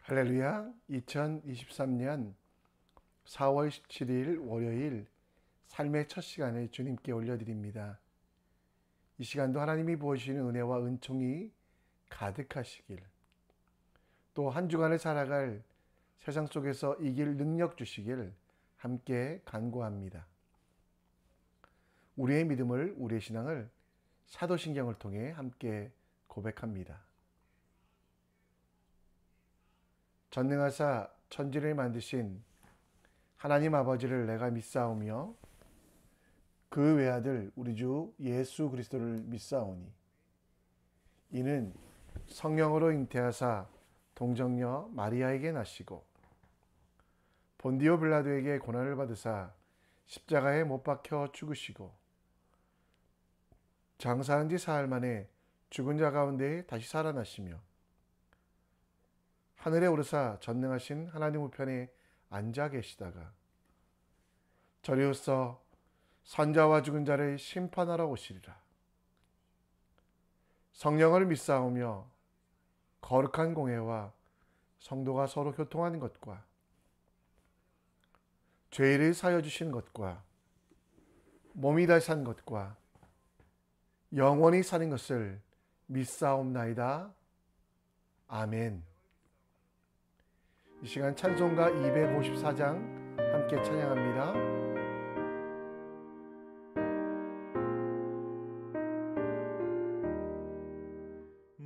할렐루야. 2023년 4월 17일 월요일 삶의 첫 시간을 주님께 올려드립니다. 이 시간도 하나님이 부어주시는 은혜와 은총이 가득하시길, 또 한 주간을 살아갈 세상 속에서 이길 능력 주시길 함께 간구합니다. 우리의 믿음을, 우리의 신앙을 사도신경을 통해 함께 고백합니다. 전능하사 천지를 만드신 하나님 아버지를 내가 믿사오며 그 외아들 우리 주 예수 그리스도를 믿사오니 이는 성령으로 잉태하사 동정녀 마리아에게 나시고 본디오 빌라도에게 고난을 받으사 십자가에 못 박혀 죽으시고 장사한 지 사흘 만에 죽은 자 가운데 다시 살아나시며 하늘에 오르사 전능하신 하나님 우편에 앉아 계시다가 저리로서 선자와 죽은 자를 심판하러 오시리라. 성령을 믿사오며 거룩한 공회와 성도가 서로 교통하는 것과 죄를 사여 주시는 것과 몸이 다시 산 것과 영원히 사는 것을 믿사옵나이다. 아멘. 이 시간 찬송가 254장 함께 찬양합니다.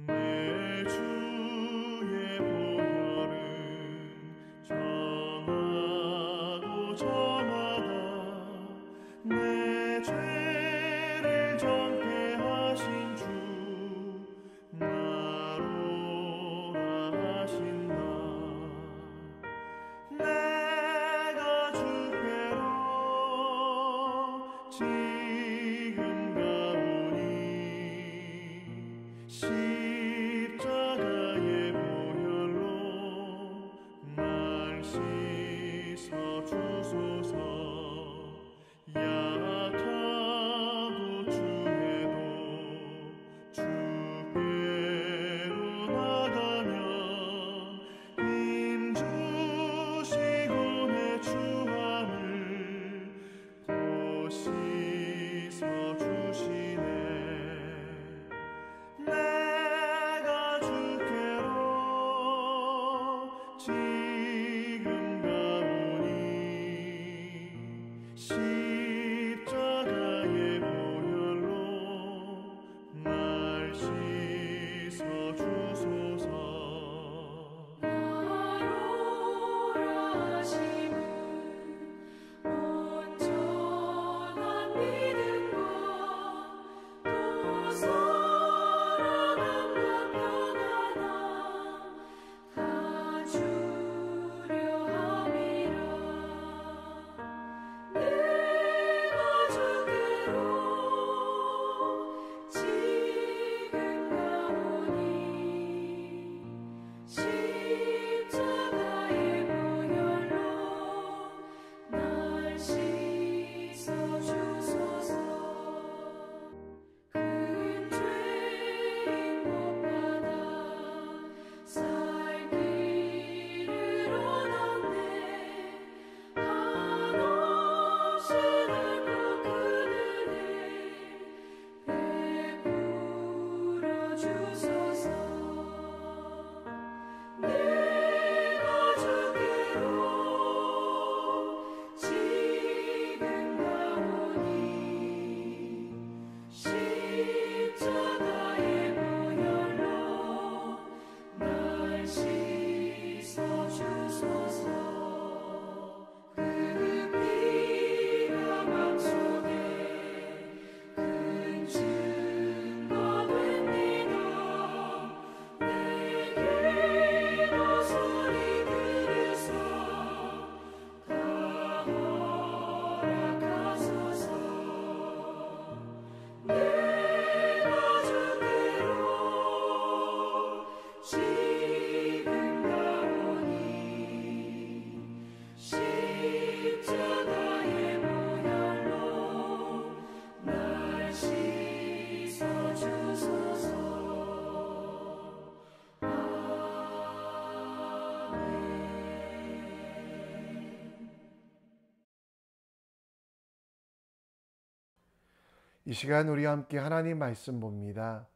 내 주의 보혈은 정하고 정하다 내 죄를 정죄하신 주 나로 하신 나 내가 주께로 지금 가오니 십자가의 보혈로 날 씻어 주소서. 약하고 주에도 주께로 나가면 힘 주시고 내 추함을 곧 씻어 주시네. 내가 주께로 지금 가오니 십자가의 보혈로 날 씻어 주소서. 나로라 하심은 온전한 믿음과 또 사랑함과 평안함 다 주려 함이라. 내가 주께로 지금 가오니 이 시간 우리 함께 하나님 말씀 봅니다.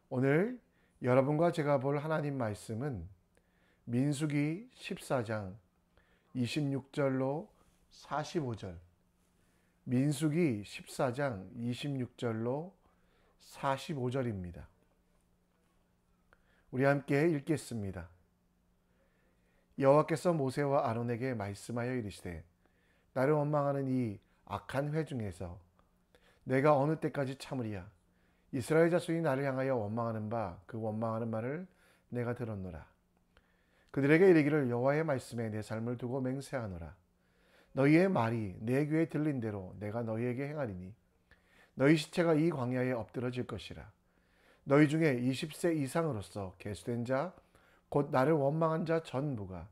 오늘 여러분과 제가 볼 하나님 말씀은 민수기 14장 26절로 45절, 민수기 14장 26절로 45절입니다. 우리 함께 읽겠습니다. 여호와께서 모세와 아론에게 말씀하여 이르시되 나를 원망하는 이 악한 회 중에서 내가 어느 때까지 참으리야. 이스라엘 자손이 나를 향하여 원망하는 바 그 원망하는 말을 내가 들었노라. 그들에게 이르기를 여호와의 말씀에 내 삶을 두고 맹세하노라. 너희의 말이 내 귀에 들린 대로 내가 너희에게 행하리니 너희 시체가 이 광야에 엎드러질 것이라. 너희 중에 20세 이상으로서 계수된 자 곧 나를 원망한 자 전부가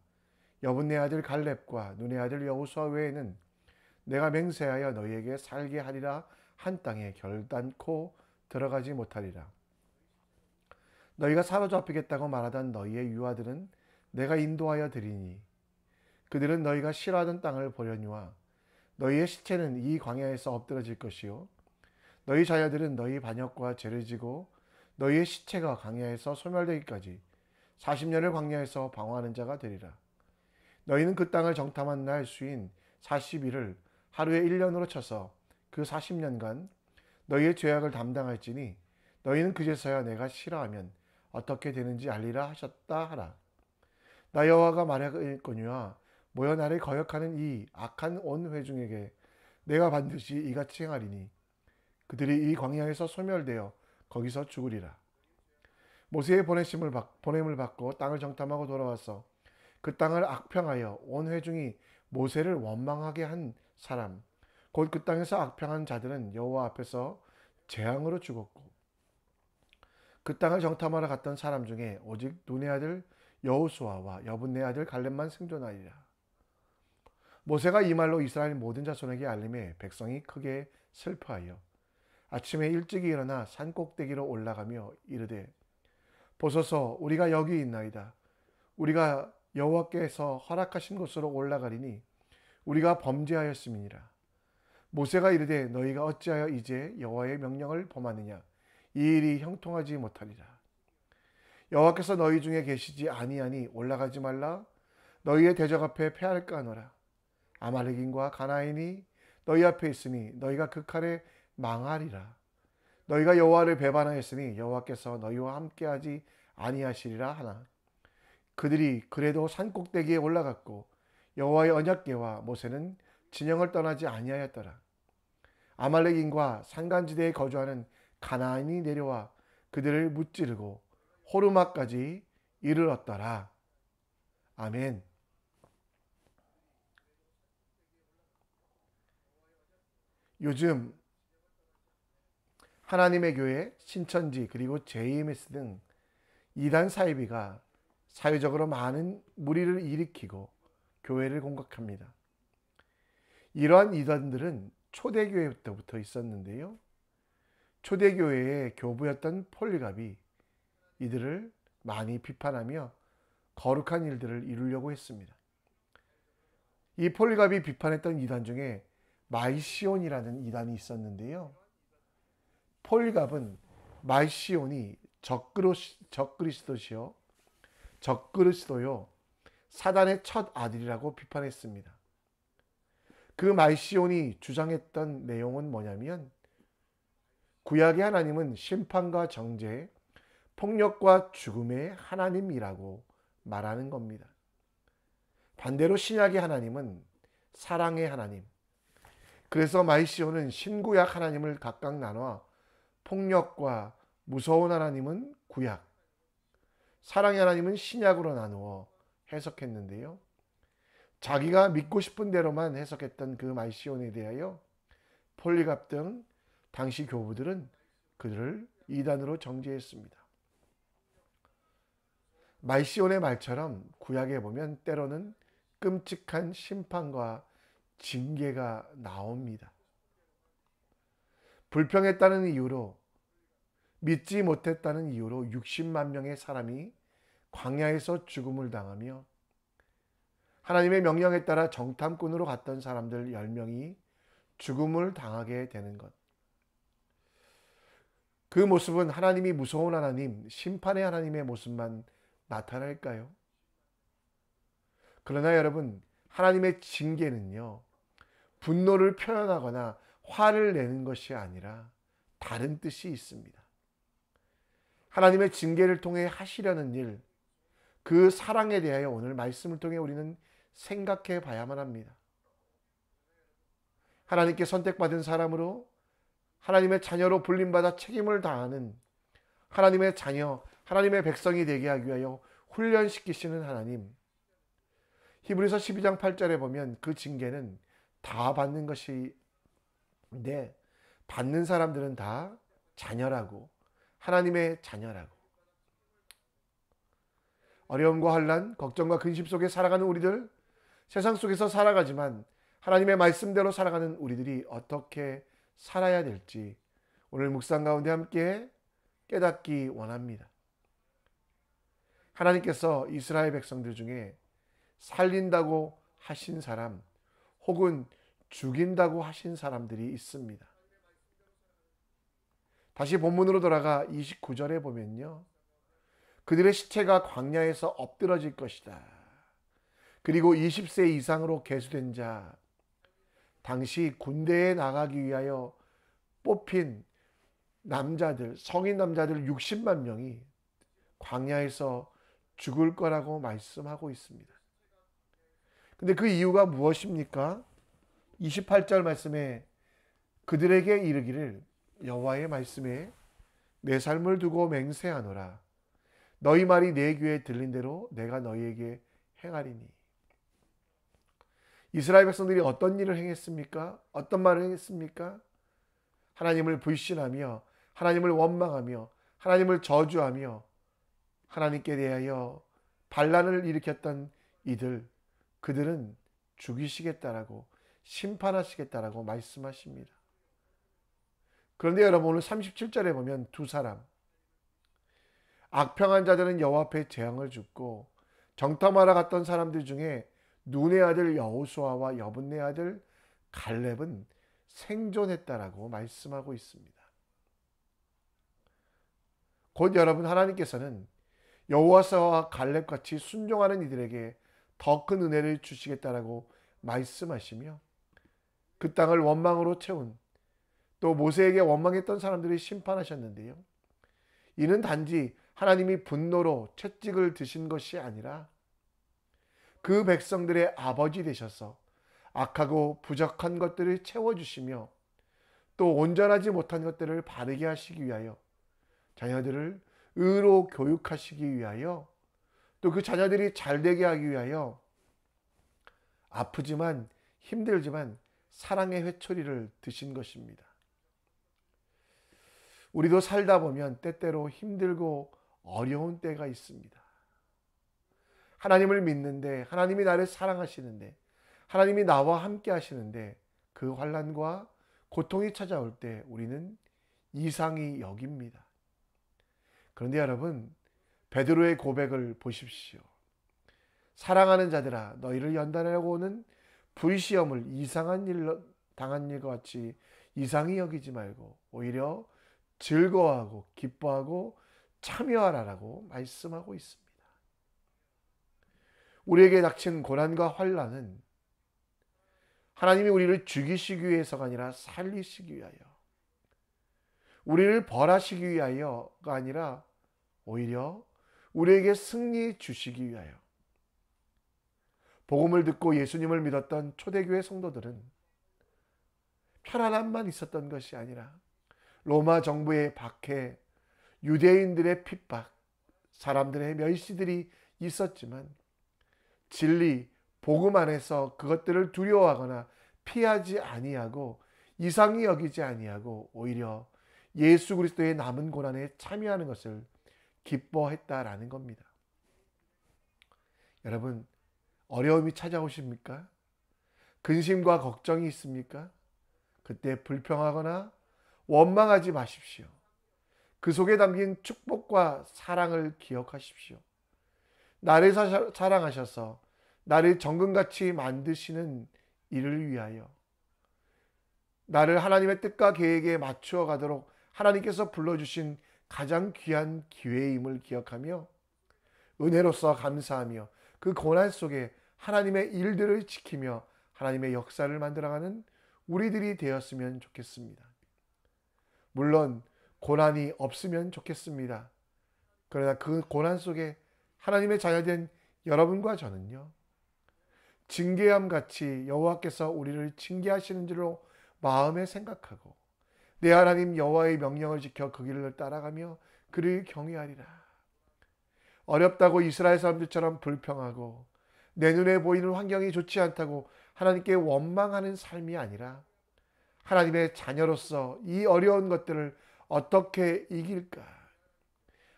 여분네 아들 갈렙과 눈의 아들 여호수아 외에는 내가 맹세하여 너희에게 살게 하리라 한 땅에 결단코 들어가지 못하리라. 너희가 사로잡히겠다고 말하던 너희의 유아들은 내가 인도하여 드리니 그들은 너희가 싫어하던 땅을 보려니와 너희의 시체는 이 광야에서 엎드러질 것이요 너희 자녀들은 너희 반역과 죄를 지고 너희의 시체가 광야에서 소멸되기까지 40년을 광야에서 방황하는 자가 되리라. 너희는 그 땅을 정탐한 날 수인 40일을 하루에 1년으로 쳐서 그 40년간 너희의 죄악을 담당할지니 너희는 그제서야 내가 싫어하면 어떻게 되는지 알리라 하셨다 하라. 나 여호와가 말하거니와 모여 나를 거역하는 이 악한 온 회중에게 내가 반드시 이같이 행하리니 그들이 이 광야에서 소멸되어 거기서 죽으리라. 모세의 보냄을 받고 땅을 정탐하고 돌아와서 그 땅을 악평하여 온 회중이 모세를 원망하게 한 사람 곧 그 땅에서 악평한 자들은 여호와 앞에서 재앙으로 죽었고 그 땅을 정탐하러 갔던 사람 중에 오직 눈의 아들 여호수아와 여분네 아들 갈렙만 생존하리라. 모세가 이 말로 이스라엘 모든 자손에게 알림해 백성이 크게 슬퍼하여 아침에 일찍이 일어나 산 꼭대기로 올라가며 이르되 보소서 우리가 여기 있나이다. 우리가 여호와께서 허락하신 곳으로 올라가리니 우리가 범죄하였음이니라. 모세가 이르되 너희가 어찌하여 이제 여호와의 명령을 범하느냐. 이 일이 형통하지 못하리라. 여호와께서 너희 중에 계시지 아니하니 올라가지 말라. 너희의 대적 앞에 패할까 하노라. 아말렉인과 가나안이 너희 앞에 있으니 너희가 그 칼에 망하리라. 너희가 여호와를 배반하였으니 여호와께서 너희와 함께하지 아니하시리라 하나. 그들이 그래도 산꼭대기에 올라갔고 여호와의 언약궤와 모세는 진영을 떠나지 아니하였더라. 아말렉인과 산간지대에 거주하는 가나안이 내려와 그들을 무찌르고 호르마까지 이르렀더라. 아멘. 요즘 하나님의 교회, 신천지 그리고 JMS 등 이단 사이비가 사회적으로 많은 무리를 일으키고 교회를 공격합니다. 이러한 이단들은 초대교회 때부터 있었는데요. 초대교회의 교부였던 폴리갑이 이들을 많이 비판하며 거룩한 일들을 이루려고 했습니다. 이 폴리갑이 비판했던 이단 중에 말시온이라는 이단이 있었는데요. 폴리갑은 말시온이 적그리스도요 사단의 첫 아들이라고 비판했습니다. 그 말시온이 주장했던 내용은 뭐냐면 구약의 하나님은 심판과 정죄, 폭력과 죽음의 하나님이라고 말하는 겁니다. 반대로 신약의 하나님은 사랑의 하나님. 그래서 말시온은 신구약 하나님을 각각 나눠 폭력과 무서운 하나님은 구약, 사랑의 하나님은 신약으로 나누어 해석했는데요. 자기가 믿고 싶은 대로만 해석했던 그 말시온에 대하여 폴리갑 등 당시 교부들은 그들을 이단으로 정죄했습니다. 말시온의 말처럼 구약에 보면 때로는 끔찍한 심판과 징계가 나옵니다. 불평했다는 이유로, 믿지 못했다는 이유로 60만 명의 사람이 광야에서 죽음을 당하며 하나님의 명령에 따라 정탐꾼으로 갔던 사람들 10명이 죽음을 당하게 되는 것. 그 모습은 하나님이 무서운 하나님, 심판의 하나님의 모습만 나타날까요? 그러나 여러분, 하나님의 징계는요, 분노를 표현하거나 화를 내는 것이 아니라 다른 뜻이 있습니다. 하나님의 징계를 통해 하시려는 일, 그 사랑에 대하여 오늘 말씀을 통해 우리는 생각해 봐야만 합니다. 하나님께 선택받은 사람으로 하나님의 자녀로 불림받아 책임을 다하는 하나님의 자녀, 하나님의 백성이 되게 하기 위하여 훈련시키시는 하나님. 히브리서 12장 8절에 보면 그 징계는 다 받는 것인데 받는 사람들은 다 자녀라고, 하나님의 자녀라고. 어려움과 환난, 걱정과 근심 속에 살아가는 우리들, 세상 속에서 살아가지만 하나님의 말씀대로 살아가는 우리들이 어떻게 살아야 될지 오늘 묵상 가운데 함께 깨닫기 원합니다. 하나님께서 이스라엘 백성들 중에 살린다고 하신 사람 혹은 죽인다고 하신 사람들이 있습니다. 다시 본문으로 돌아가 29절에 보면요, 그들의 시체가 광야에서 엎드러질 것이다. 그리고 20세 이상으로 계수된 자, 당시 군대에 나가기 위하여 뽑힌 남자들, 성인 남자들 60만 명이 광야에서 죽을 거라고 말씀하고 있습니다. 근데 그 이유가 무엇입니까? 28절 말씀에 그들에게 이르기를 여호와의 말씀에 내 삶을 두고 맹세하노라. 너희 말이 내 귀에 들린 대로 내가 너희에게 행하리니. 이스라엘 백성들이 어떤 일을 행했습니까? 어떤 말을 행했습니까? 하나님을 불신하며 하나님을 원망하며 하나님을 저주하며 하나님께 대하여 반란을 일으켰던 이들, 그들은 죽이시겠다라고, 심판하시겠다라고 말씀하십니다. 그런데 여러분, 오늘 37절에 보면 두 사람, 악평한 자들은 여호와 앞에 재앙을 줍고 정탐하러 갔던 사람들 중에 눈의 아들 여호수아와 여분네 아들 갈렙은 생존했다라고 말씀하고 있습니다. 곧 여러분, 하나님께서는 여호수아와 갈렙같이 순종하는 이들에게 더 큰 은혜를 주시겠다라고 말씀하시며 그 땅을 원망으로 채운, 또 모세에게 원망했던 사람들이 심판하셨는데요, 이는 단지 하나님이 분노로 채찍을 드신 것이 아니라 그 백성들의 아버지 되셔서 악하고 부족한 것들을 채워주시며 또 온전하지 못한 것들을 바르게 하시기 위하여 자녀들을 의로 교육하시기 위하여 또 그 자녀들이 잘되게 하기 위하여 아프지만 힘들지만 사랑의 회초리를 드신 것입니다. 우리도 살다 보면 때때로 힘들고 어려운 때가 있습니다. 하나님을 믿는데, 하나님이 나를 사랑하시는데, 하나님이 나와 함께 하시는데 그 환난과 고통이 찾아올 때 우리는 이상히 여깁니다. 그런데 여러분, 베드로의 고백을 보십시오. 사랑하는 자들아, 너희를 연단하려고 오는 불시험을 이상한 일로 당한 일과 같이 이상히 여기지 말고 오히려 즐거워하고 기뻐하고 참여하라라고 말씀하고 있습니다. 우리에게 닥친 고난과 환난은 하나님이 우리를 죽이시기 위해서가 아니라 살리시기 위하여, 우리를 벌하시기 위하여가 아니라 오히려 우리에게 승리 주시기 위하여. 복음을 듣고 예수님을 믿었던 초대교회 성도들은 편안함만 있었던 것이 아니라 로마 정부의 박해, 유대인들의 핍박, 사람들의 멸시들이 있었지만 진리, 복음 안에서 그것들을 두려워하거나 피하지 아니하고 이상히 여기지 아니하고 오히려 예수 그리스도의 남은 고난에 참여하는 것을 기뻐했다라는 겁니다. 여러분, 어려움이 찾아오십니까? 근심과 걱정이 있습니까? 그때 불평하거나 원망하지 마십시오. 그 속에 담긴 축복과 사랑을 기억하십시오. 나를 사랑하셔서 나를 정금같이 만드시는 이를 위하여, 나를 하나님의 뜻과 계획에 맞추어 가도록 하나님께서 불러주신 가장 귀한 기회임을 기억하며 은혜로서 감사하며 그 고난 속에 하나님의 일들을 지키며 하나님의 역사를 만들어가는 우리들이 되었으면 좋겠습니다. 물론 고난이 없으면 좋겠습니다. 그러나 그 고난 속에 하나님의 자녀된 여러분과 저는요, 징계함 같이 여호와께서 우리를 징계하시는 줄로 마음에 생각하고 내 하나님 여호와의 명령을 지켜 그 길을 따라가며 그를 경외하리라. 어렵다고 이스라엘 사람들처럼 불평하고 내 눈에 보이는 환경이 좋지 않다고 하나님께 원망하는 삶이 아니라 하나님의 자녀로서 이 어려운 것들을 어떻게 이길까?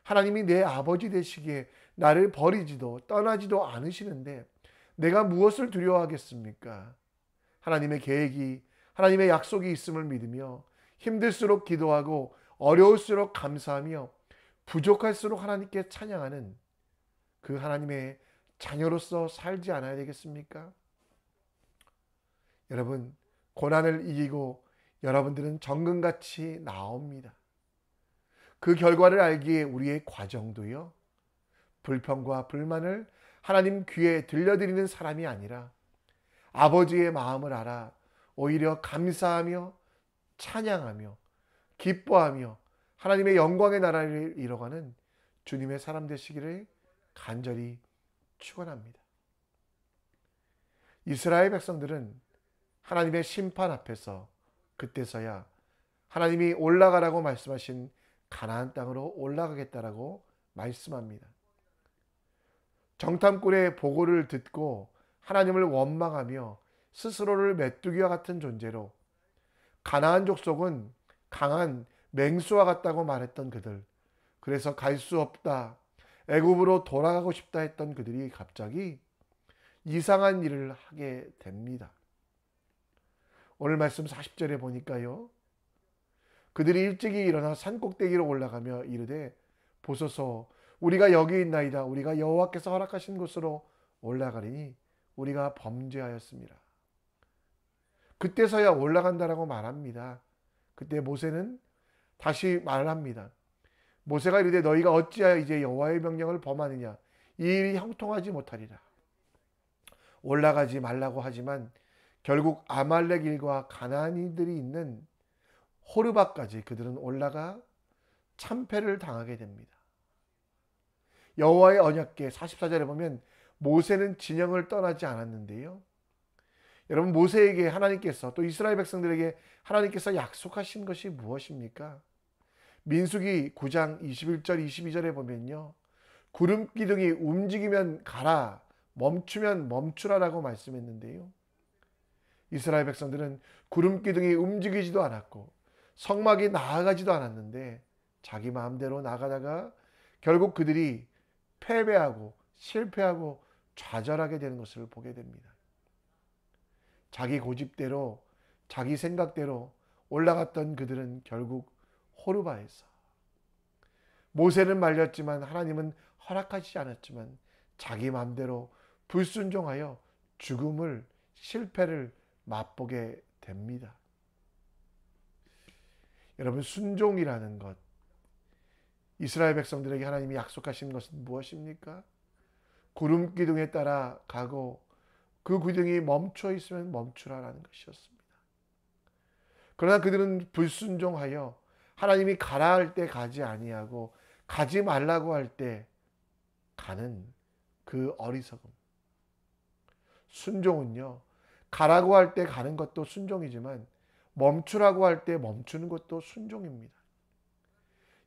하나님이 내 아버지 되시기에 나를 버리지도 떠나지도 않으시는데 내가 무엇을 두려워하겠습니까? 하나님의 계획이, 하나님의 약속이 있음을 믿으며 힘들수록 기도하고 어려울수록 감사하며 부족할수록 하나님께 찬양하는 그 하나님의 자녀로서 살지 않아야 되겠습니까? 여러분, 고난을 이기고 여러분들은 정금같이 나옵니다. 그 결과를 알기에 우리의 과정도요, 불평과 불만을 하나님 귀에 들려드리는 사람이 아니라 아버지의 마음을 알아 오히려 감사하며 찬양하며 기뻐하며 하나님의 영광의 나라를 이뤄가는 주님의 사람 되시기를 간절히 축원합니다. 이스라엘 백성들은 하나님의 심판 앞에서 그때서야 하나님이 올라가라고 말씀하신 가나안 땅으로 올라가겠다라고 말씀합니다. 정탐꾼의 보고를 듣고 하나님을 원망하며 스스로를 메뚜기와 같은 존재로 가나안 족속은 강한 맹수와 같다고 말했던 그들, 그래서 갈 수 없다, 애굽으로 돌아가고 싶다 했던 그들이 갑자기 이상한 일을 하게 됩니다. 오늘 말씀 40절에 보니까요, 그들이 일찍이 일어나 산꼭대기로 올라가며 이르되 보소서 우리가 여기 있나이다. 우리가 여호와께서 허락하신 곳으로 올라가리니 우리가 범죄하였습니다. 그때서야 올라간다라고 말합니다. 그때 모세는 다시 말합니다. 모세가 이르되 너희가 어찌하여 이제 여호와의 명령을 범하느냐? 이 일이 형통하지 못하리라. 올라가지 말라고 하지만 결국 아말렉 일과 가나안인들이 있는 호르바까지 그들은 올라가 참패를 당하게 됩니다. 여호와의 언약궤 44절에 보면 모세는 진영을 떠나지 않았는데요. 여러분, 모세에게 하나님께서, 또 이스라엘 백성들에게 하나님께서 약속하신 것이 무엇입니까? 민수기 9장 21절 22절에 보면요, 구름 기둥이 움직이면 가라, 멈추면 멈추라라고 말씀했는데요. 이스라엘 백성들은 구름 기둥이 움직이지도 않았고 성막이 나아가지도 않았는데 자기 마음대로 나가다가 결국 그들이 패배하고 실패하고 좌절하게 되는 것을 보게 됩니다. 자기 고집대로, 자기 생각대로 올라갔던 그들은 결국 호르바에서, 모세는 말렸지만 하나님은 허락하지 않았지만 자기 마음대로 불순종하여 죽음을, 실패를 맛보게 됩니다. 여러분, 순종이라는 것, 이스라엘 백성들에게 하나님이 약속하신 것은 무엇입니까? 구름 기둥에 따라 가고 그 기둥이 멈춰 있으면 멈추라라는 것이었습니다. 그러나 그들은 불순종하여 하나님이 가라 할 때 가지 아니하고 가지 말라고 할 때 가는 그 어리석음. 순종은요, 가라고 할 때 가는 것도 순종이지만 멈추라고 할 때 멈추는 것도 순종입니다.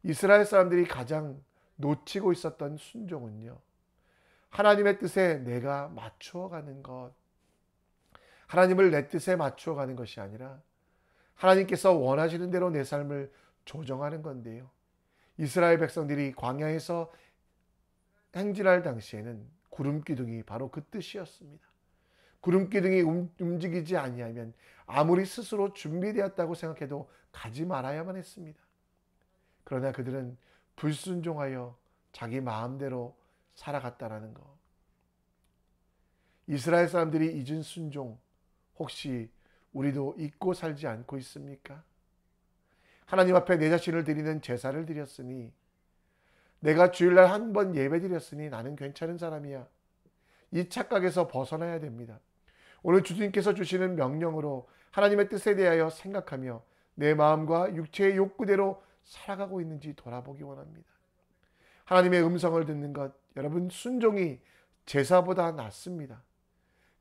이스라엘 사람들이 가장 놓치고 있었던 순종은요, 하나님의 뜻에 내가 맞추어가는 것, 하나님을 내 뜻에 맞추어가는 것이 아니라 하나님께서 원하시는 대로 내 삶을 조정하는 건데요. 이스라엘 백성들이 광야에서 행진할 당시에는 구름 기둥이 바로 그 뜻이었습니다. 구름 기둥이 움직이지 아니하면 아무리 스스로 준비되었다고 생각해도 가지 말아야만 했습니다. 그러나 그들은 불순종하여 자기 마음대로 살아갔다라는 것. 이스라엘 사람들이 잊은 순종, 혹시 우리도 잊고 살지 않고 있습니까? 하나님 앞에 내 자신을 드리는 제사를 드렸으니, 내가 주일날 한 번 예배 드렸으니 나는 괜찮은 사람이야. 이 착각에서 벗어나야 됩니다. 오늘 주님께서 주시는 명령으로 하나님의 뜻에 대하여 생각하며 내 마음과 육체의 욕구대로 살아가고 있는지 돌아보기 원합니다. 하나님의 음성을 듣는 것, 여러분 순종이 제사보다 낫습니다.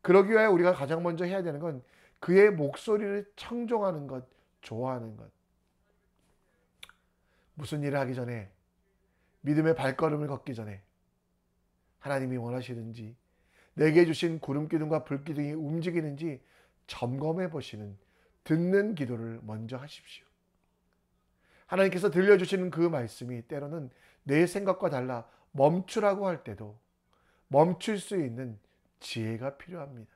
그러기 위하여 우리가 가장 먼저 해야 되는 건 그의 목소리를 청종하는 것, 좋아하는 것. 무슨 일을 하기 전에, 믿음의 발걸음을 걷기 전에 하나님이 원하시는지, 내게 주신 구름기둥과 불기둥이 움직이는지 점검해 보시는, 듣는 기도를 먼저 하십시오. 하나님께서 들려주시는 그 말씀이 때로는 내 생각과 달라 멈추라고 할 때도 멈출 수 있는 지혜가 필요합니다.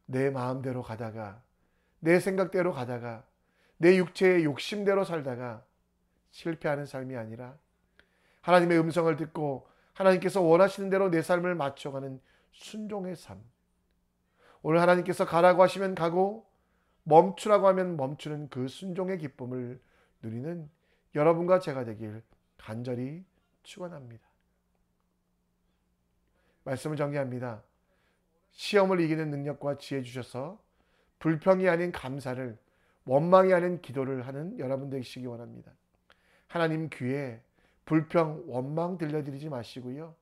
내 마음대로 가다가, 내 생각대로 가다가, 내 육체의 욕심대로 살다가 실패하는 삶이 아니라 하나님의 음성을 듣고 하나님께서 원하시는 대로 내 삶을 맞춰가는 순종의 삶. 오늘 하나님께서 가라고 하시면 가고 멈추라고 하면 멈추는 그 순종의 기쁨을 누리는 여러분과 제가 되길 간절히 축원합니다. 말씀을 정리합니다. 시험을 이기는 능력과 지혜 주셔서 불평이 아닌 감사를, 원망이 아닌 기도를 하는 여러분 되시기 원합니다. 하나님 귀에 불평, 원망 들려드리지 마시고요.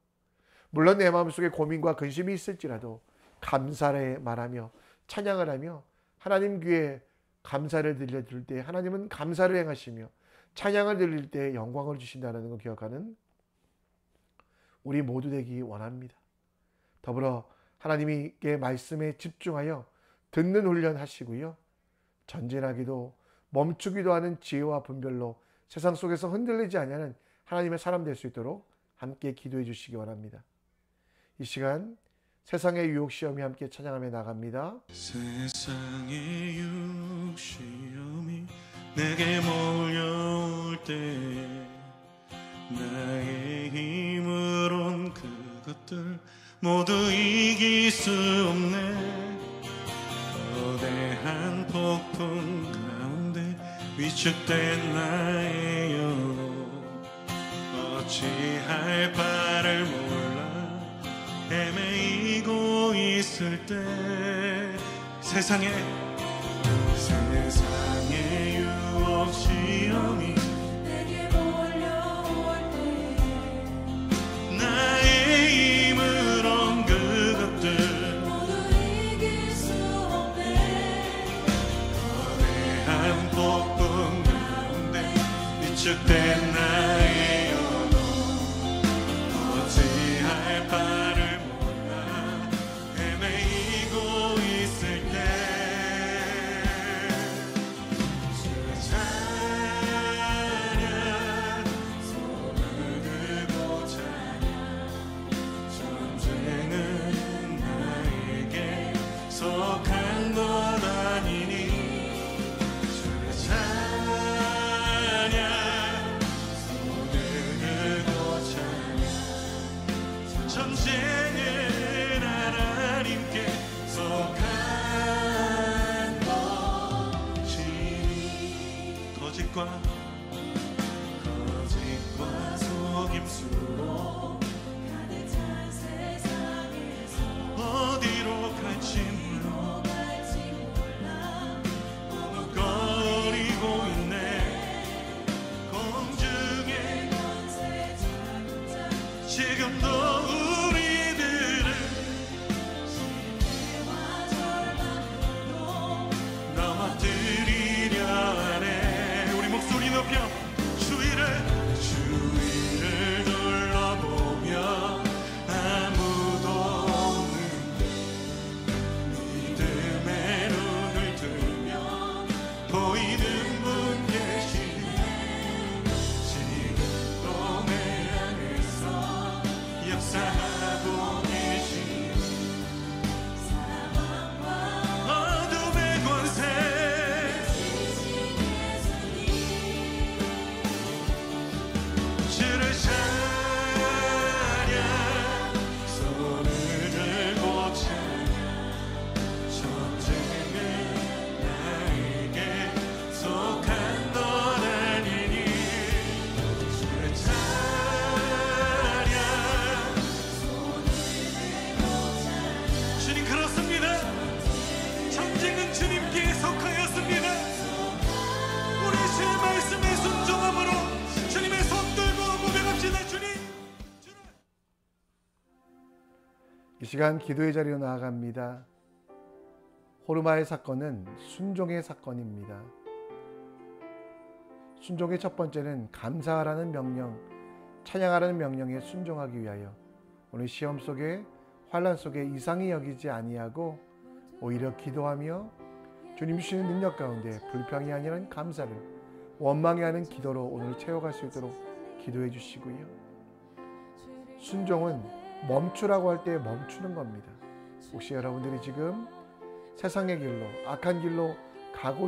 물론 내 마음속에 고민과 근심이 있을지라도 감사를 말하며 찬양을 하며 하나님 귀에 감사를 들려드릴 때 하나님은 감사를 행하시며 찬양을 들릴 때 영광을 주신다는 걸 기억하는 우리 모두 되기 원합니다. 더불어 하나님의 말씀에 집중하여 듣는 훈련 하시고요. 전진하기도 멈추기도 하는 지혜와 분별로 세상 속에서 흔들리지 않는 하나님의 사람 될 수 있도록 함께 기도해 주시기 원합니다. 이 시간 세상의 유혹 시험이 함께 찬양하며 나갑니다. 세상의 유혹 시험이 내게 몰려올 때 나의 힘으론 그것들 모두 이길 수 없네. 거대한 폭풍 가운데 위축된 나의 영혼 어찌할 바를 몰라 헤매이고 있을 때 세상의 유혹 시험이 내게 몰려올 때 나의 힘으론 그것들 모두 이길 수 없네. 거대한 폭풍 가운데 위축된 나의 영혼 어찌할 바를 몰라 헤매이고 있을 때 찬양 손을 들고 찬양 전쟁은 나에게 속한 것 아니니 찬양 손을 이 시간 기도의 자리로 나아갑니다. 호르마의 사건은 순종의 사건입니다. 순종의 첫 번째는 감사하라는 명령, 찬양하라는 명령에 순종하기 위하여 오늘 시험 속에 환난 속에 이상히 여기지 아니하고 오히려 기도하며 주님 주시는 능력 가운데 불평이 아니라 감사를 원망이 하는 기도로 오늘 채워갈 수 있도록 기도해 주시고요. 순종은 멈추라고 할 때 멈추는 겁니다. 혹시 여러분들이 지금 세상의 길로, 악한 길로 가고